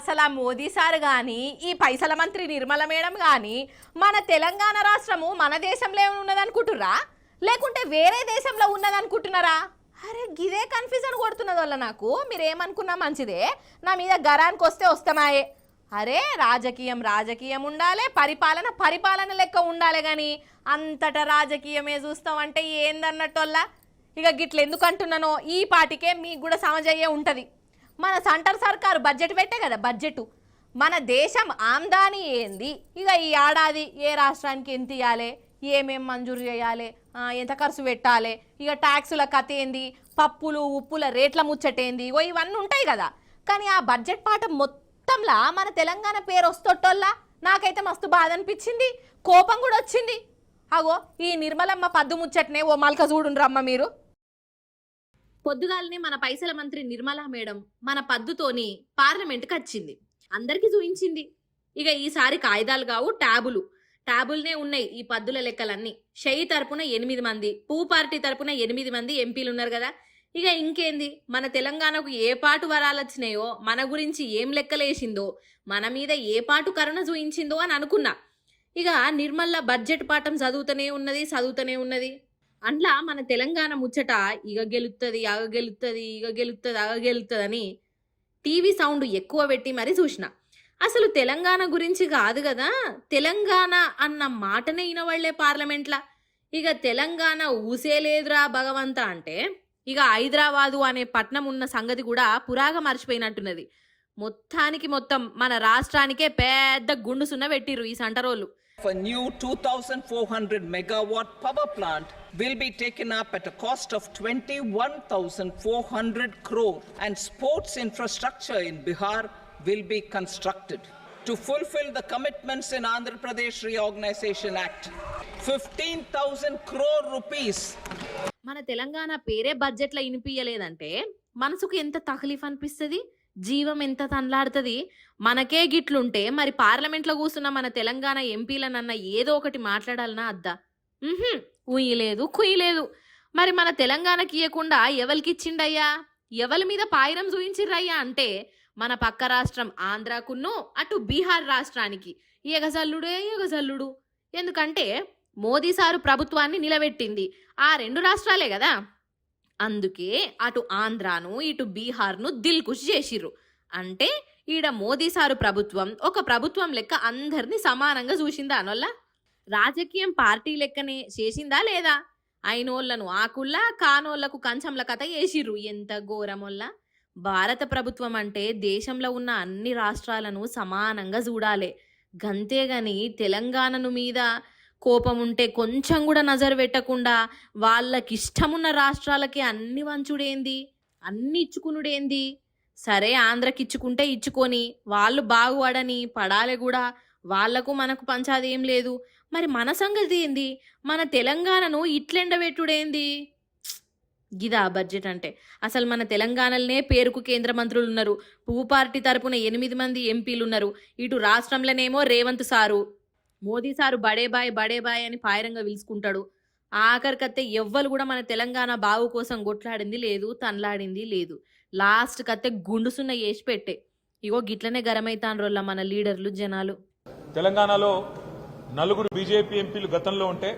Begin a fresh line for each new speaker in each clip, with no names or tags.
అసలు ఆ మోదీ సార్ కానీ ఈ పైసల మంత్రి నిర్మల మేడం కానీ మన తెలంగాణ రాష్ట్రము మన దేశంలో ఉన్నదనుకుంటుర్రా లేకుంటే వేరే దేశంలో ఉన్నదనుకుంటున్నారా? అరే గిదే కన్ఫ్యూజన్ కొడుతున్నది వల్ల నాకు. మీరేమనుకున్నా మంచిదే, నా మీద గరానికి వస్తే వస్తామాయే. అరే రాజకీయం రాజకీయం ఉండాలి, పరిపాలన పరిపాలన లెక్క ఉండాలి, కానీ అంతటా రాజకీయమే చూస్తామంటే ఏందన్నట్టోల్లా. ఇక గిట్ల ఎందుకు అంటున్నానో ఈ పాటికే మీకు కూడా సమజయ్యే ఉంటుంది. మన సెంటర్ సర్కారు బడ్జెట్ పెట్టే కదా బడ్జెట్, మన దేశం ఆమ్దాని ఏంది, ఇక ఈ ఏడాది ఏ రాష్ట్రానికి ఎంత ఇవ్వాలి, ఏమేం మంజూరు చేయాలి, ఎంత ఖర్చు పెట్టాలి, ఇక ట్యాక్సుల కథ ఏంది, పప్పులు ఉప్పుల రేట్ల ముచ్చటేంది, ఇవన్నీ ఉంటాయి కదా. కానీ ఆ బడ్జెట్ పాట మొత్తంలా మన తెలంగాణ పేరు వస్తోట్టోల్లా నాకైతే మస్తు బాధ అనిపించింది, కోపం కూడా వచ్చింది. అగో ఈ నిర్మలమ్మ పద్దు ముచ్చటనే ఓ మల్క చూడుండ్రమ్మ మీరు. పొద్దుగాలనే మన పైసల మంత్రి నిర్మలా మేడం మన పద్దుతోని పార్లమెంట్కి వచ్చింది, అందరికీ చూయించింది. ఇక ఈసారి కాగితాలు కావు ట్యాబుల్నే ఉన్నాయి ఈ పద్దుల లెక్కలన్నీ. షెయి తరపున 8 మంది, పూ పార్టీ తరపున 8 మంది ఎంపీలు ఉన్నారు కదా. ఇక ఇంకేంది, మన తెలంగాణకు ఏ పాటు వరాలు వచ్చినాయో, మన గురించి ఏం లెక్కలేసిందో, మన మీద ఏ పాటు కరుణ చూయించిందో అని అనుకున్నా. ఇక నిర్మల్ల బడ్జెట్ పాఠం చదువుతూనే ఉన్నది. అంట్లా మన తెలంగాణ ముచ్చట ఇగ గెలుస్తుంది అని టీవీ సౌండ్ ఎక్కువ పెట్టి మరీ చూసిన. అసలు తెలంగాణ గురించి కాదు కదా, తెలంగాణ అన్న మాటనే వినవాళ్లే పార్లమెంట్లా. ఇక తెలంగాణ ఊసేలేదురా భగవంత అంటే ఇక హైదరాబాదు అనే పట్నం ఉన్న సంగతి కూడా పురాగా మర్చిపోయినట్టున్నది. మొత్తానికి మొత్తం మన రాష్ట్రానికే పెద్ద గుండు సున్న పెట్టిర్రు ఈ సంటరోళ్ళు.
A new 2,400 megawatt power plant will be taken up at a cost of 21,400 crore, and sports infrastructure in Bihar will be constructed. To fulfill the commitments in Andhra Pradesh Reorganization Act, 15,000 crore rupees.
మన తెలంగాణ పేరే బడ్జెట్లో ఇనిపియలేదంటే మనసుకు ఎంత తక్లీఫ్ అనిపిస్తుంది, జీవం ఎంత తన్లాడుతుంది. మనకే గిట్లుంటే మరి పార్లమెంట్లో కూర్చున్న మన తెలంగాణ ఎంపీలనన్నా ఏదో ఒకటి మాట్లాడాలన్నా అద్దా? ఉయ్యలేదు కుయ్యలేదు. మరి మన తెలంగాణకి ఇవ్వకుండా ఎవరికిచ్చిండయ్యా, ఎవరి మీద పాయిరం చూయించిర్రయ్యా అంటే మన పక్క రాష్ట్రం ఆంధ్రాకును అటు బీహార్ రాష్ట్రానికి ఎగజల్లుడు. ఎందుకంటే మోదీ సారు ప్రభుత్వాన్ని నిలబెట్టింది ఆ 2 రాష్ట్రాలే కదా. అందుకే అటు ఆంధ్రాను ఇటు బీహార్ను దిల్కుష్ చేసిర్రు. అంటే ఈడ మోదీ సారు ప్రభుత్వం ఒక ప్రభుత్వం లెక్క అందరినీ సమానంగా చూసిందా అనొల్ల? రాజకీయం పార్టీ లెక్కనే చేసిందా లేదా? అయినోళ్లను ఆకుల్లా కానోళ్లకు కంచంల కథ వేసిర్రు. ఎంత ఘోరమొల్ల. భారత ప్రభుత్వం అంటే దేశంలో ఉన్న అన్ని రాష్ట్రాలను సమానంగా చూడాలి, గంతేగాని తెలంగాణను మీద కోపం ఉంటే కొంచెం కూడా నజరు పెట్టకుండా వాళ్ళకిష్టమున్న రాష్ట్రాలకే అన్ని వంచుడేంది, అన్ని ఇచ్చుకునుడేంది? సరే ఆంధ్రకి ఇచ్చుకుంటే ఇచ్చుకొని వాళ్ళు బాగుపడని పడాలి కూడా, వాళ్లకు మనకు పంచాదేం లేదు. మరి మన సంగతి ఏంది? మన తెలంగాణను ఇట్లెండబెట్టుడేంది? గిదా బడ్జెట్ అంటే? అసలు మన తెలంగాణలోనే పేరుకు కేంద్ర మంత్రులు ఉన్నారు, పువ్వు పార్టీ తరపున 8 మంది ఎంపీలు ఉన్నారు, ఇటు రాష్ట్రంలోనేమో రేవంత్ సారు, మోదీ సారు బడే బాయ్ అని పాయరంగా పిలుచుకుంటాడు. ఆఖరికత్తే ఎవ్వరు కూడా మన తెలంగాణ బాగు కోసం కొట్లాడింది లేదు, తన్లాడింది లేదు. లాస్ట్ కత్తే గుండుసున్న వేసి పెట్టే. ఇగో గిట్లనే గరమైతాన్రోళ్ళ మన లీడర్లు జనాలు.
తెలంగాణలో 4 బీజేపీ ఎంపీలు గతంలో ఉంటే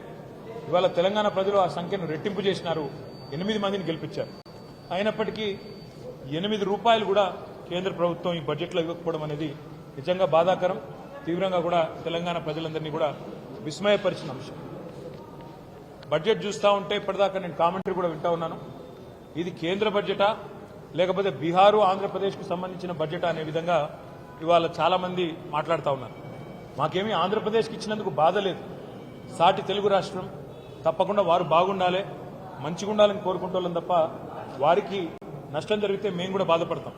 ఇవాళ తెలంగాణ ప్రజలు ఆ సంఖ్యను రెట్టింపు చేసినారు, 8 మందిని గెలిపించారు. అయినప్పటికీ 8 రూపాయలు కూడా కేంద్ర ప్రభుత్వం ఈ బడ్జెట్లో ఇవ్వకపోవడం అనేది నిజంగా బాధాకరం, తీవ్రంగా కూడా తెలంగాణ ప్రజలందరినీ కూడా విస్మయపరిచిన అంశం. బడ్జెట్ చూస్తూ ఉంటే ఇప్పటిదాకా నేను కామెంటరీ కూడా వింటా ఉన్నాను. ఇది కేంద్ర బడ్జెటా లేకపోతే బీహారు ఆంధ్రప్రదేశ్కు సంబంధించిన బడ్జెటా అనే విధంగా ఇవాళ చాలా మంది మాట్లాడుతూ ఉన్నారు. మాకేమీ ఆంధ్రప్రదేశ్కి ఇచ్చినందుకు బాధ లేదు, సాటి తెలుగు రాష్ట్రం, తప్పకుండా వారు బాగుండాలి, మంచిగా ఉండాలని కోరుకుంటోళ్ళం తప్ప వారికి నష్టం జరిగితే మేము కూడా బాధపడతాం.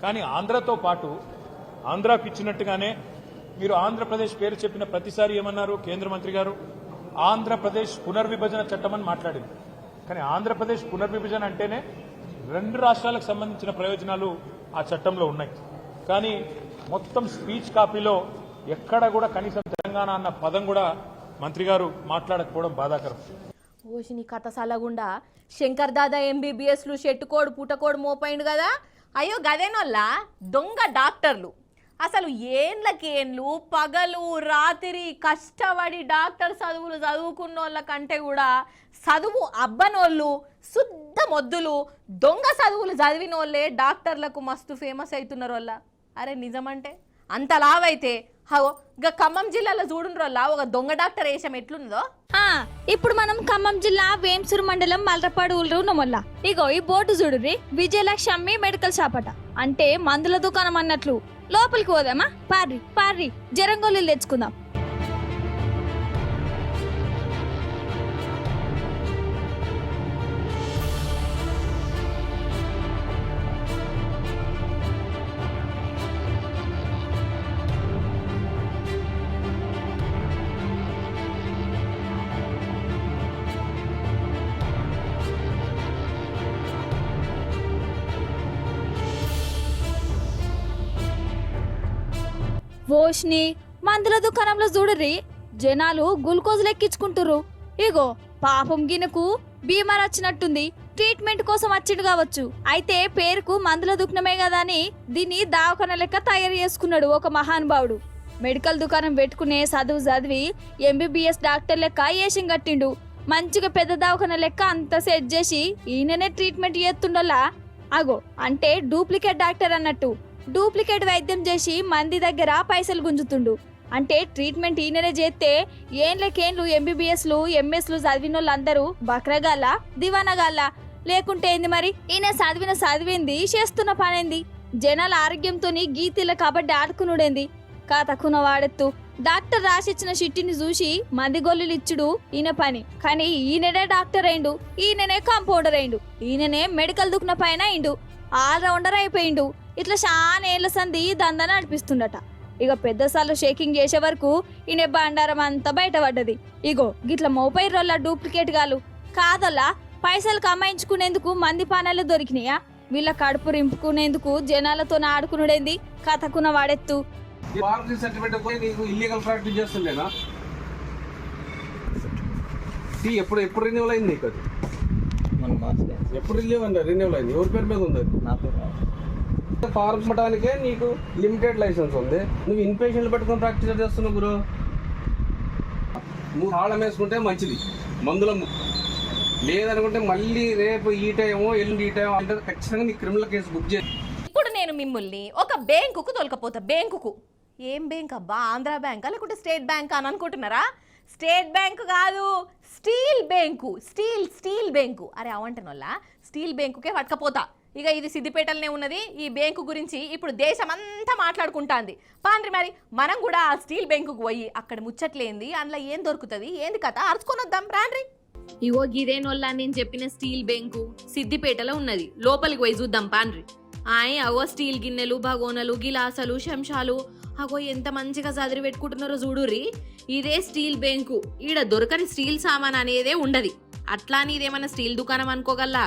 కానీ ఆంధ్రతో పాటు ఆంధ్రాకు ఇచ్చినట్టుగానే మీరు ఆంధ్రప్రదేశ్ పేరు చెప్పిన ప్రతిసారి ఏమన్నారు కేంద్ర మంత్రి గారు? ఆంధ్రప్రదేశ్ పునర్విభజన చట్టం అని మాట్లాడింది. కానీ ఆంధ్రప్రదేశ్ పునర్విభజన అంటేనే 2 రాష్ట్రాలకు సంబంధించిన ప్రయోజనాలు ఆ చట్టంలో ఉన్నాయి. కానీ మొత్తం స్పీచ్ కాపీలో ఎక్కడ కూడా కనీసం తెలంగాణ అన్న పదం కూడా మంత్రి గారు మాట్లాడకపోవడం బాధాకరం.
ఓషిని కథ సలగుండా శంకర్ దాదా ఎంబీబీఎస్లు షెట్టుకోడు పుటకోడు మోపైండు కదా. అయ్యో గదేనోళ్ళ దొంగ డాక్టర్లు అసలు ఏండ్లకేండ్లు పగలు రాత్రి కష్టపడి డాక్టర్ చదువులు చదువుకున్న వాళ్ళ కంటే కూడా చదువు అబ్బనోళ్ళు శుద్ధ మొద్దులు దొంగ చదువులు చదివిన వాళ్ళే డాక్టర్లకు మస్తు ఫేమస్ అవుతున్నారు వాళ్ళ. అరే నిజమంటే అంత లావైతే ఖమ్మం జిల్లాలో చూడుండ్రోళ్ళ ఒక దొంగ డాక్టర్ వేషం ఎట్లుందో.
ఇప్పుడు మనం ఖమ్మం జిల్లా వేంసూరు మండలం మల్రపాడు ఊళ్ళో ఉన్నామల్లా. ఇగో ఈ బోర్డు చూడుర్రి, విజయలక్ష్మి మెడికల్ షాప్ అట. అంటే మందుల దుకాణం అన్నట్లు. లోపలికి పోదామా? పార్రి పార్రి జరంగోళ్ళు తెచ్చుకుందాం. ఓష్ని మందుల దుకాణంలో చూడరి జనాలు గ్లూకోజ్ లెక్కించుకుంటుర్రు. ఇగో పాపం గినకు బీమార్ వచ్చినట్టుంది, ట్రీట్మెంట్ కోసం వచ్చిండు కావచ్చు. అయితే పేరుకు మందుల దుకాణమే కదా అని దీన్ని దవాఖాన లెక్క తయారు చేసుకున్నాడు ఒక మహానుభావుడు. మెడికల్ దుకాణం పెట్టుకునే చదివి ఎంబీబీఎస్ డాక్టర్ లెక్క ఏషం కట్టిండు. మంచిగా పెద్ద దవాఖాన లెక్క అంత సెట్ చేసి ఈయననే ట్రీట్మెంట్ చేస్తుండలా. అగో అంటే డూప్లికేట్ డాక్టర్ అన్నట్టు. డూప్లికేట్ వైద్యం చేసి మంది దగ్గర పైసలు గుంజుతుండు. అంటే ట్రీట్మెంట్ ఈయననే చేస్తే ఏండ్లకేండ్లు ఎంబీబీఎస్లు ఎంఎస్లు చదివిన వాళ్ళందరూ బక్రగాళ్ళ దివానగాళ్ళ లేకుంటే ఏంది మరి? ఈయన చదివింది చేస్తున్న పనేంది? జనాల ఆరోగ్యంతో గీతీల కబడ్డీ ఆడుకునుడేంది? కాతకున్న వాడెత్తు డాక్టర్ రాసిచ్చిన షిట్టిని చూసి మంది గొల్లులు ఇచ్చుడు ఈయన పని. కానీ ఈయననే డాక్టర్ అయిండు, ఈయననే కాంపౌండర్ అయిండు, ఈయననే మెడికల్ దుకాణ పైన అయిండు, ఆల్రౌండర్ అయిపోయిండు. ఇట్లా చాలా ఏళ్ల సంది దందా నడిపిస్తుండట. ఇక పెద్ద సార్లు షేకింగ్ చేసే వరకు ఈయన బండారం అంతా బయటపడ్డది. ఇగో గిట్ల మోపై రోళ్ళ డూప్లికేట్ గాలు కాదల్లా పైసలు కమాయించుకునేందుకు మంది పానాలు దొరికినాయా? వీళ్ళ కడుపు రింపుకునేందుకు జనాలతో ఆడుకునుడేంది? కథకున్న వాడెత్తు.
ఎప్పుడు రెన్యూవల్ అయింది? ఎప్పుడు రెన్యూవల్ అయింది? ఎవరి పేరు మీద ఉంది? ఫార్మ్స్ ఇవ్వడానికే నీకు లిమిటెడ్ లైసెన్స్ ఉంది. నువ్వు ఇన్పేషెంట్లు పెట్టుకుని ప్రాక్టీస్ చేస్తున్నావు గురు. నువ్వు తాళం వేసుకుంటే మంచిది మందుల. లేదనుకుంటే మళ్ళీ రేపు ఈ టైమో ఎల్లుండి ఈ టైం అంటే ఖచ్చితంగా నీ క్రిమినల్ కేసు బుక్ చేసి.
ఇప్పుడు నేను మిమ్మల్ని ఒక బ్యాంకుకు తోలుకపోతా. బ్యాంకుకు. ఏం బ్యాంక్ అబ్బా? ఆంధ్ర బ్యాంకా లేకుంటే స్టేట్ బ్యాంక్ అని అనుకుంటున్నారా? స్టేట్ బ్యాంకు కాదు, స్టీల్ బ్యాంకు. Steel bank. అరే అవంటనోళ్ళ స్టీల్ బ్యాంకుకే పట్టుకపోతా. ఇక ఇది సిద్దిపేటలోనే ఉన్నది. ఈ బ్యాంకు గురించి ఇప్పుడు దేశం అంతా మాట్లాడుకుంటాంది. పాండ్రి మరి మనం కూడా ఆ స్టీల్ బ్యాంకుకు పోయి అక్కడ ముచ్చట్లేంది, అందులో ఏం దొరుకుతుంది, ఏంది కథ అరుచుకొని వద్దాం రాండ్రి. ఇగో గిదేనోళ్ళ నేను చెప్పిన స్టీల్ బ్యాంకు సిద్దిపేటలో ఉన్నది. లోపలికి పోయి చూద్దాం పాండ్రి. అవో స్టీల్ గిన్నెలు, భగోనలు, గిలాసలు, శంషాలు అగో ఎంత మంచిగా చదిరి పెట్టుకుంటున్నారో చూడుర్రి. ఇదే స్టీల్ బ్యాంకు. ఈడ దొరకని స్టీల్ సామాన్ అనేదే ఉండదు. అట్లా నీదేమన్నా స్టీల్ దుకాణం అనుకోగల్లా?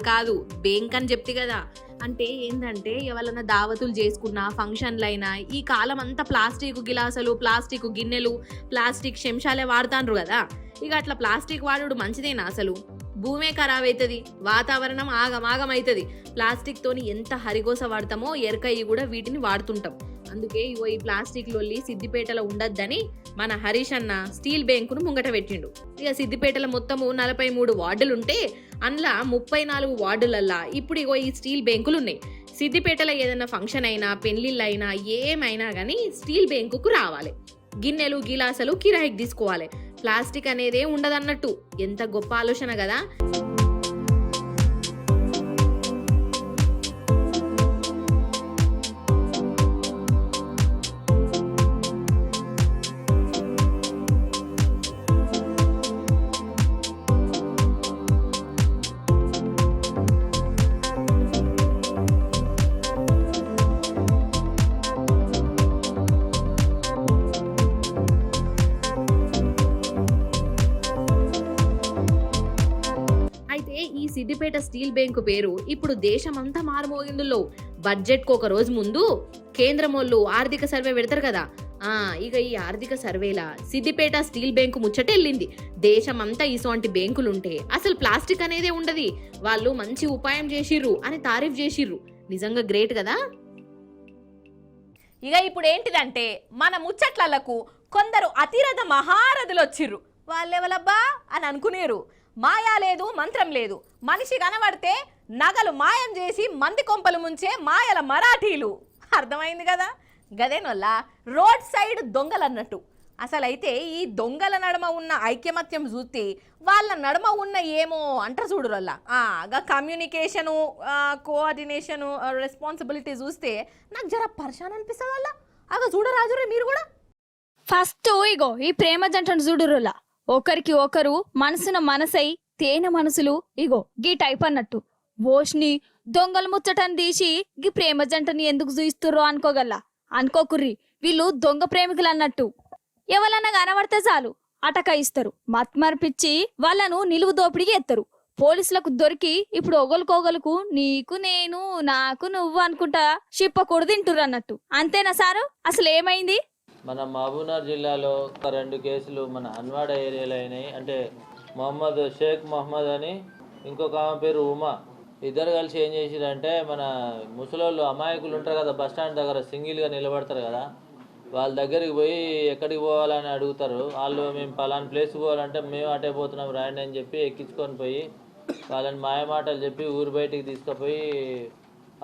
కాదు బ్యాంక్ అని చెప్తే కదా. అంటే ఏంటంటే ఎవరన్నా దావతులు చేసుకున్నా, ఫంక్షన్లైనా ఈ కాలం అంతా ప్లాస్టిక్ గిలాసలు, ప్లాస్టిక్ గిన్నెలు, ప్లాస్టిక్ శంషాలే వాడుతాండ్రు కదా. ఇక అట్లా ప్లాస్టిక్ వాడుడు మంచిదేనా? అసలు భూమే ఖరాబ్ అవుతుంది, వాతావరణం ఆగమాగం అవుతుంది. ప్లాస్టిక్ తోని ఎంత హరిగోస వాడతామో ఎరకయ్యి కూడా వీటిని వాడుతుంటాం. అందుకే ఇగో ఈ ప్లాస్టిక్ లొల్లి సిద్దిపేటలో ఉండద్దని మన హరీష్ అన్న స్టీల్ బ్యాంకును ముంగట పెట్టిండు. ఇక సిద్దిపేటలో మొత్తము 43 వార్డులుంటే అందులో 34 వార్డులల్లా ఇప్పుడు ఇగో ఈ స్టీల్ బ్యాంకులు ఉన్నాయి. సిద్దిపేటలో ఏదైనా ఫంక్షన్ అయినా, పెళ్లిళ్ళు అయినా, ఏమైనా కానీ స్టీల్ బ్యాంకుకు రావాలి. గిన్నెలు, గిలాసలు కిరాయికి తీసుకోవాలి. ప్లాస్టిక్ అనేదే ఉండదన్నట్టు. ఎంత గొప్ప ఆలోచన కదా. సిద్దిపేట స్టీల్ బ్యాంకు పేరు ఇప్పుడు దేశమంతా మారుమోగిందులో. బడ్జెట్ కు ఒక రోజు ముందు కేంద్రం వాళ్ళు ఆర్థిక సర్వే పెడతారు కదా. ఇక ఈ ఆర్థిక సర్వేలా సిద్దిపేట స్టీల్ బ్యాంకు ముచ్చటెళ్ళింది. దేశమంతా ఇటువంటి బ్యాంకులుంటే అసలు ప్లాస్టిక్ అనేదే ఉండదు. వాళ్ళు మంచి ఉపాయం చేసిర్రు అని తారీఫ్ చేసిర్రు. నిజంగా గ్రేట్ కదా. ఇక ఇప్పుడు ఏంటిదంటే మన ముచ్చట్లకు కొందరు అతిరథ మహారథులు వచ్చిర్రు. వాళ్ళెవలబ్బా అని అనుకునేరు. మాయా లేదు, మంత్రం లేదు. మనిషి కనబడితే నగలు మాయం చేసి మంది కొంపలు ముంచే మాయల మరాఠీలు. అర్థమైంది కదా? గదేనొల్ల రోడ్ సైడ్ దొంగలు అన్నట్టు. అసలైతే ఈ దొంగల నడుమ ఉన్న ఐక్యమత్యం చూస్తే వాళ్ళ నడుమ ఉన్న ఏమో అంటారు చూడు వల్ల కమ్యూనికేషను, కోఆర్డినేషను, రెస్పాన్సిబిలిటీ చూస్తే నాకు జర పరిశాన్ అనిపిస్తుంది వల్ల. చూడరాజురే మీరు కూడా.
ఫస్ట్ ఇగో ఈ ప్రేమ జంటను చూడురులా, ఒకరికి ఒకరు మనసున మనసై తేనె మనసులు ఇగో గీ టైప్ అన్నట్టు. ఓష్ని దొంగలు ముచ్చటని తీసి గీ ప్రేమ జంటని ఎందుకు చూయిస్తుర్రో అనుకోగల్లా. అనుకోకుర్రి, వీళ్ళు దొంగ ప్రేమికులు అన్నట్టు. ఎవరన్నా కనబడితే చాలు అటక ఇస్తారు, మత్మర్పిచ్చి వాళ్ళను నిలువు దోపిడికి ఎత్తారు. పోలీసులకు దొరికి ఇప్పుడు ఒకరికొగలకు నీకు నేను నాకు నువ్వు అనుకుంటా షిప్పకూడదు తింటుర్రు అన్నట్టు. అంతేనా సారు? అసలు ఏమైంది?
మన మహబూబ్నగర్ జిల్లాలో 2 కేసులు మన హన్వాడ ఏరియాలో అయినాయి. అంటే షేక్ మొహమ్మద్ అని, ఇంకొక ఆమె పేరు ఉమా. ఇద్దరు కలిసి ఏం చేసిరంటే, మన ముసలోళ్ళు అమాయకులు ఉంటారు కదా, బస్ స్టాండ్ దగ్గర సింగిల్గా నిలబడతారు కదా, వాళ్ళ దగ్గరికి పోయి ఎక్కడికి పోవాలని అడుగుతారు. వాళ్ళు మేము పలానా ప్లేస్కి పోవాలంటే మేము అటే పోతున్నాం రాయండి అని చెప్పి ఎక్కించుకొని పోయి వాళ్ళని మాయమాటలు చెప్పి ఊరు బయటికి తీసుకుపోయి,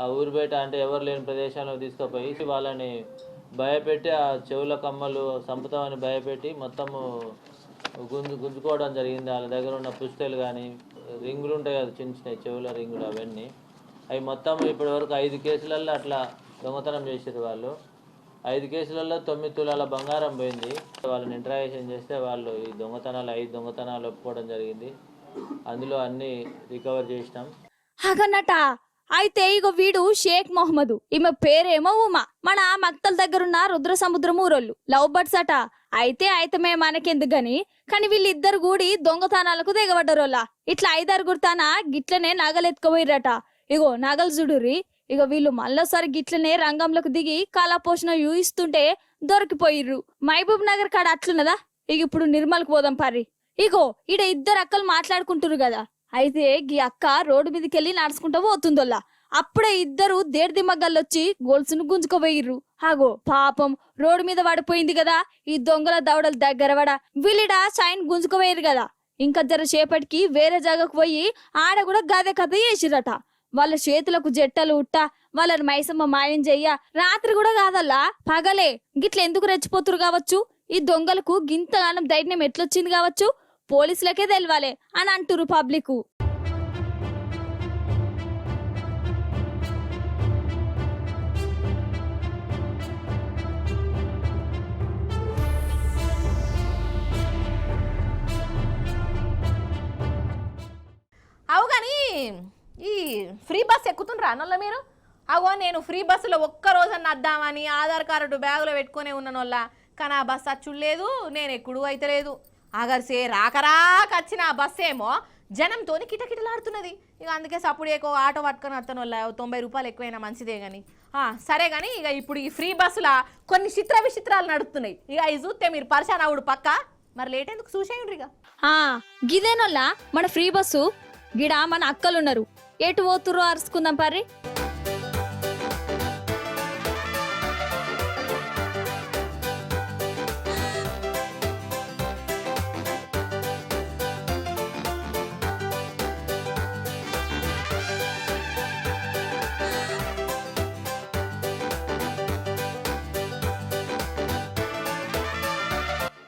ఆ ఊరు బయట అంటే ఎవరు లేని ప్రదేశంలో తీసుకుపోయి వాళ్ళని భయపెట్టి ఆ చెవుల కమ్మలు సంపుతామని భయపెట్టి మొత్తము గుంజుకోవడం జరిగింది. వాళ్ళ దగ్గర ఉన్న పుస్తలు కానీ రింగులు ఉంటాయి కదా, చిన్న చిన్న చెవుల రింగులు, అవన్నీ అవి మొత్తం ఇప్పటి వరకు 5 కేసులలో అట్లా దొంగతనం చేసారు వాళ్ళు. 5 కేసులలో 9 తులాల బంగారం పోయింది. వాళ్ళని ఇంటరాగేషన్ చేస్తే వాళ్ళు ఈ దొంగతనాలు 5 దొంగతనాలు ఒప్పుకోవడం జరిగింది. అందులో అన్ని రికవర్ చేసినాం.
అగన్నట అయితే ఇగో వీడు షేక్ మొహమ్మద్, ఈమె పేరేమో ఉమా. మన మక్తల్ దగ్గరున్న రుద్ర సముద్రం ఊరోళ్ళు లవ్ బర్డ్స్ అట. అయితే మనకెందుకు గాని, కానీ వీళ్ళిద్దరు కూడి దొంగతనాలకు దిగబడ్డరోలా. ఇట్లా 5 తాన గిట్లనే నగలెత్తుకుపోయిరట. ఇగో నగలు చూడుర్రి. ఇక వీళ్ళు మళ్ళీసారి గిట్లనే రంగంలోకి దిగి కళాపోషణ యూయిస్తుంటే దొరికిపోయిర్రు. మహబూబ్ నగర్ కాడ అట్లున్నదా? ఇక ఇప్పుడు నిర్మల్కి పోదాం పారి. ఇగో ఈడ 2 అక్కలు మాట్లాడుకుంటురు కదా. అయితే ఈ అక్క రోడ్డు మీదకి వెళ్ళి నడుచుకుంటూ పోతుందోలా. అప్పుడే 2 దేడిదిమ్మగల్లొచ్చి గొలుసును గుంజుకోపోయిర్రు. ఆగో పాపం రోడ్డు మీద పడిపోయింది కదా. ఈ దొంగల దవడలు దగ్గర పడ వీళ్ళిడ షైన్ గుంజుకోపోయారు కదా. ఇంకా జర సేపటికి వేరే జాగాకు పోయి ఆడ కూడా గదే కథ చేసిరట. వాళ్ళ చేతులకు జట్టలు ఉట్ట, వాళ్ళని మైసమ్మ మాయం చెయ్య. రాత్రి కూడా కాదల్లా, పగలే గిట్ల ఎందుకు రెచ్చిపోతురు కావచ్చు. ఈ దొంగలకు గింతగానం ధైర్యం ఎట్లొచ్చింది కావచ్చు, పోలీసులకే తెలవాలే అని అంటురు పబ్లిక్.
అవు కానీ ఈ ఫ్రీ బస్ ఎక్కుతుండ్రా అన్నోళ్ళ మీరు? అగో నేను ఫ్రీ బస్సులో ఒక్కరోజన్నా వద్దామని ఆధార్ కార్డు బ్యాగులో పెట్టుకునే ఉన్నానోళ్ళ, కానీ ఆ బస్సు అచ్చులేదు, నేను ఎక్కడూ అయితే లేదు. ఆగర్సే రాకరాకొచ్చిన ఆ బస్సు ఏమో జనంతో కిటకిటలాడుతున్నది. ఇక అందుకే సప్పుడు ఎక్కువ ఆటో పట్టుకొని వస్తాను వాళ్ళ 90 రూపాయలు ఎక్కువైనా మంచిదే కానీ. సరే కానీ ఇక ఇప్పుడు ఈ ఫ్రీ బస్సుల కొన్ని చిత్ర విచిత్రాలు నడుస్తున్నాయి. ఇక అవి చూస్తే మీరు పరిశాన్ అవుడు పక్క. మరి లేట్ ఎందుకు చూసేయండి. ఇక
గిదేనోళ్ళ మన ఫ్రీ బస్సు. గిడ మన అక్కలున్నారు, ఎటు పోతుర్రో అరుచుకుందాం పర్రి.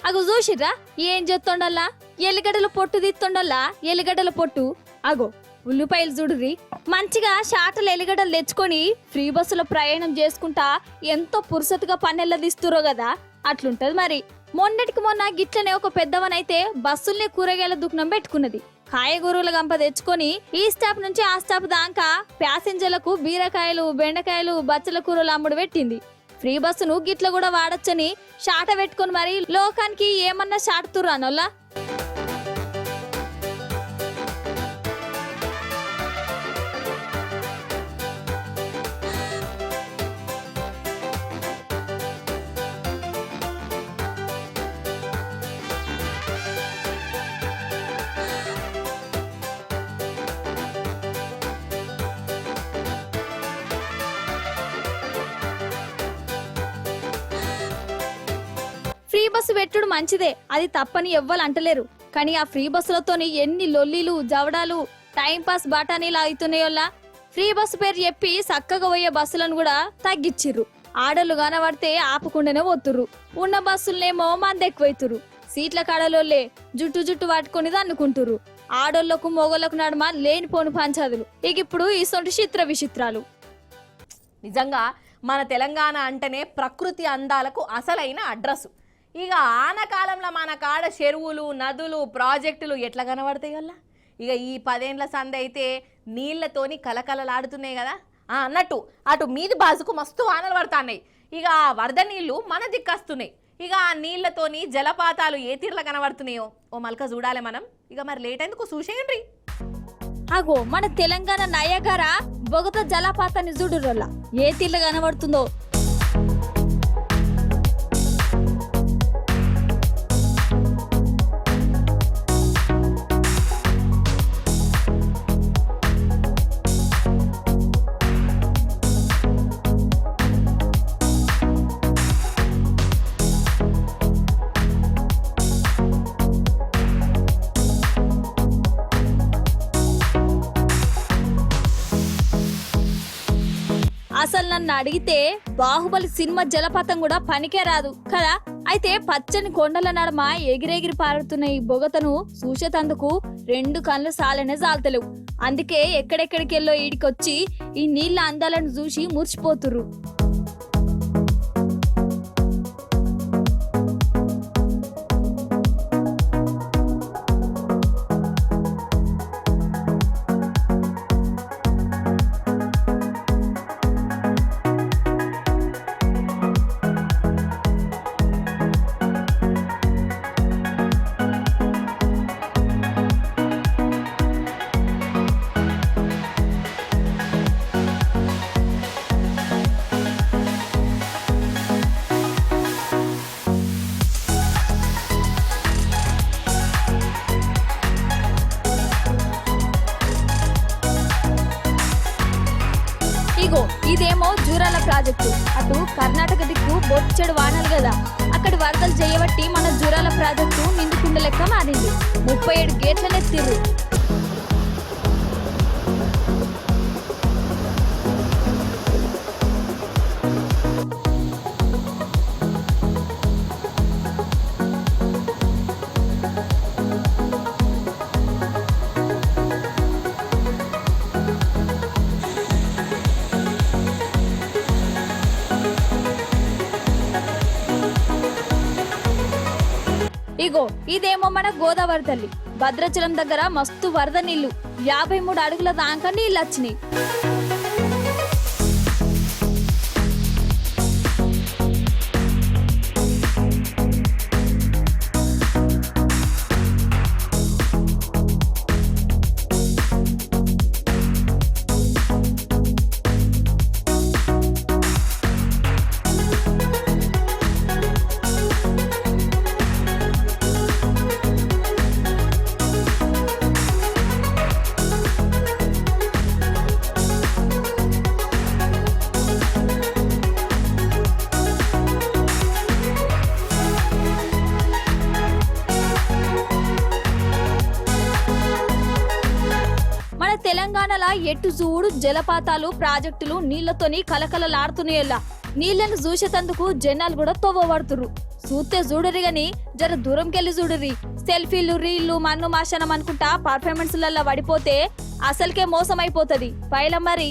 అగో చూసిర్రా ఏం చేస్తుండల్లా, ఎల్లిగడ్డల పొట్టు తీస్తుండల్లా. ఎల్లిగడ్డల పొట్టు అగో ఉల్లిపాయలు చూడుర్రి. మంచిగా షాటలు ఎల్లిగడ్డలు తెచ్చుకొని ఫ్రీ బస్సులో ప్రయాణం చేసుకుంటా ఎంతో పురుసతుగా పన్నెల్ల తీస్తురో కదా, అట్లుంటది మరి. మొన్నటికి మొన్న గిట్లనే ఒక పెద్దవనైతే బస్సుల్ని కూరగాయల దుకాణం పెట్టుకున్నది. కాయగూరల గంప తెచ్చుకొని ఈ స్టాప్ నుంచి ఆ స్టాప్ దాకా ప్యాసింజర్లకు బీరకాయలు, బెండకాయలు, బచ్చల కూరలు అమ్ముడు పెట్టింది. ఫ్రీ బస్సును గిట్ల కూడా వాడొచ్చని షాట పెట్టుకొని మరి లోకానికి ఏమన్నా షాటుతుర్రు అనోళ్ళ. బస్సు పెట్టుడు మంచిదే, అది తప్పని ఎవ్వరు అంటలేరు. కానీ ఆ ఫ్రీ బస్సులతోని ఎన్ని లొల్లీలు జవడాలు టైం పాస్ బాటానీలు అవుతున్నాయోల్లా. ఫ్రీ బస్సు పేరు చెప్పి చక్కగా పోయే బస్సులను కూడా తగ్గిచ్చిర్రు. ఆడోళ్ళు కనబడితే ఆపకుండానే పోతుర్రు. ఉన్న బస్సులనేమో మంది ఎక్కువైతురు. సీట్ల కాడలోళ్ళే జుట్టు పట్టుకుని అనుకుంటుర్రు. ఆడోళ్లకు మొగోళ్లకు నడుమ లేనిపోని పంచాదులు. ఇక ఇప్పుడు ఇసొంటి చిత్ర విచిత్రాలు.
నిజంగా మన తెలంగాణ అంటేనే ప్రకృతి అందాలకు అసలైన అడ్రస్. ఇక ఆనకాలంలో మన కాడ చెరువులు నదులు ప్రాజెక్టులు ఎట్లా కనబడతాయి వల్ల. ఇక ఈ 10 ఏండ్ల సంది అయితే నీళ్లతోని కలకలలాడుతున్నాయి కదా అన్నట్టు. అటు మీది బాజుకు మస్తు వానలు పడుతున్నాయి. ఇక ఆ వరద నీళ్లు మన దిక్కస్తున్నాయి. ఇక ఆ నీళ్లతోని జలపాతాలు ఏ తీర్ల కనబడుతున్నాయో ఓ మల్క చూడాలి మనం. ఇక మరి లేట్ ఎందుకు చూసేయండి.
అగో మన తెలంగాణ నయగార బొగత జలపాతాన్ని చూడురోళ్ళ ఏ తీర్ల కనబడుతుందో. అసలు నన్ను అడిగితే బాహుబలి సినిమా జలపాతం కూడా పనికే రాదు కదా. అయితే పచ్చని కొండల నడమ ఎగిరెగిరి పారుతున్న ఈ బొగతను చూసేతందుకు 2 కళ్ళు సాలనే సాలతలేవు. అందుకే ఎక్కడెక్కడికెళ్ళో ఈడికొచ్చి ఈ నీళ్ళ అందాలను చూసి మురిసిపోతుర్రు. ఇగో ఇదేమో జూరాల ప్రాజెక్టు. అటు కర్ణాటక దిక్కు బొచ్చెడు వానలు కదా, అక్కడి వరదలు చేయబట్టి మన జూరాల ప్రాజెక్టు నిండుకుండ లెక్క మారింది. 37 గేట్లనెత్తిర్రు. ఇగో ఇదేమో మన గోదావరి తల్లి. భద్రాచలం దగ్గర మస్తు వరద నీళ్లు 53 అడుగుల దాకా నీళ్ళు వచ్చినాయి. తెలంగాణలో ఎటు చూడు జలపాతాలు ప్రాజెక్టులు నీళ్లతోని కలకలలాడుతున్నాయల్లా. నీళ్లను చూసేతందుకు జనాలు కూడా తవ్వబడుతుర్రు. చూస్తే చూడరి గాని జర దూరంకెళ్ళి చూడరి. సెల్ఫీలు రీళ్లు మన్ను మాషనం అనుకుంటా పర్ఫార్మెన్స్లలో పడిపోతే అసలుకే మోసం అయిపోతుంది. పైల మరి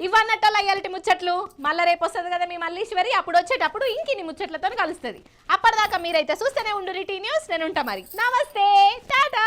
ఇవన్నట్టలా ఇయాలటి ముచ్చట్లు. మళ్ళీ రేపు వస్తుంది కదా మీ మల్లీశ్వరి. అప్పుడు వచ్చేటప్పుడు ఇంకిన్ని ముచ్చట్లతో కలుస్తుంది. అప్పటిదాకా మీరైతే చూస్తూనే ఉండు టీ న్యూస్. నేను ఉంటా మరి. నమస్తే, టాటా.